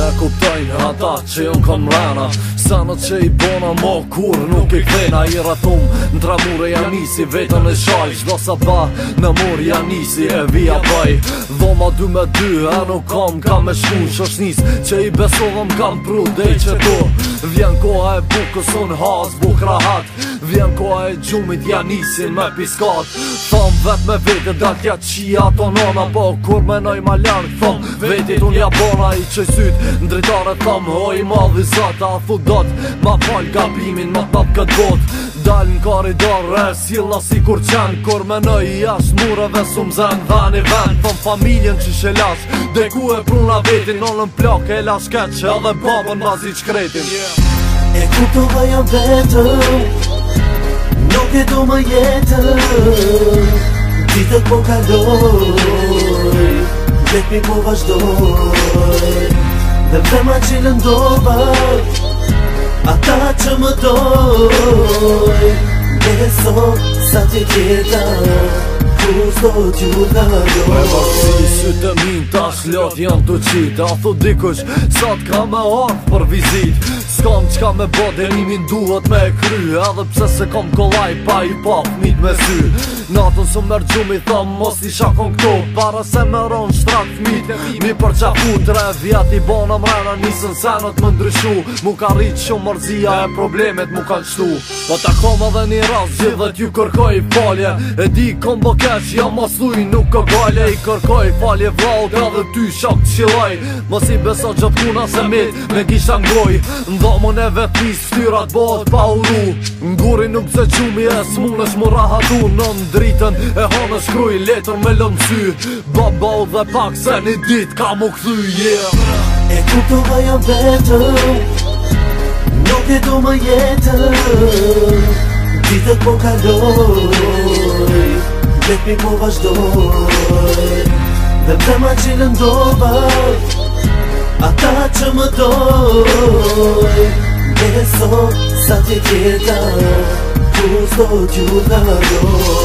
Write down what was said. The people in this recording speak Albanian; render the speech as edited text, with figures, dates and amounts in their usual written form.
e kuptojnë ata që jon kom rana. Sanët që i bona mo kur nuk i kvena. I ratum në tramure janë nisi vetën e shaj. Qdo sa ba në mur janë nisi e vija baj. Dhoma 2 e nuk kam me shku shoshnis që i besovëm kam pru dej që tu. Vjen koha e bukës unë has buk rahat. Vjen koha e gjumit janë nisin me piskat. Thom vet me vete dal tja qia ato nona. Po kur menoj ma larg thom vetit unë jabona. I qoj syt në dritare thom hoj madhi zata. A thu dot ma fal gabimin ma t'nat këtë bot. Dal në koridor e silla si kur qen. Kur menoj jash mureve sum zen dhan i ven. Thom familjen që shelas dhe ku e pruna vetin. Nonën plak e la shket që edhe babën bazi qkretin. E kuptova jam vetëm, nuk e do më jetën. Ditët po kaloj, vetëmi po vazhdoj. Dhe vema që lëndova ata që më doj. Beso sa të tjeta kur s'do t'ju kaloj. Me vasi sytë min tash lot jam të qit. A thu dikush sa t'ka me ardh për vizit. S'kam qka me bo derimin duhet me kry. Edhe pse se kom kollaj pa i pap mit me sy. Natën së mërë gjumi thom mos i shakon këtu. Para se me ron shtrak fmit mi përqafu 3 vjet i bona mrena. Nisën senët më ndryshu. Mu ka rrit shumë mërzia e problemet mu kanë qtu. Po ta kom edhe një rast gjithet ju kërkoj falje. E di kom bo keq jam mos thuj nuk ka gale. I kërkoj falje vllaut edhe ty shak t'qilaj. Mos i beso gjatë kuna se mit me kisha ngroj. Ndhomën e vetmis ftyrat bëhet pa uru. Nguri nuk zë qumi e s'munesh mu rahatu. Nën dritën e hanë shkruj letër me lëmsy. Baba u dhe pak se një dit ka mu kthy yeah. E kuptova jam vetëm, nuk e do më jetën. Ditët po kaloj, vetëmi po vazhdoj. Dhe vema që lëndova ata që më doj. Beso sa të tjeta kur s'do t'ju kaloj.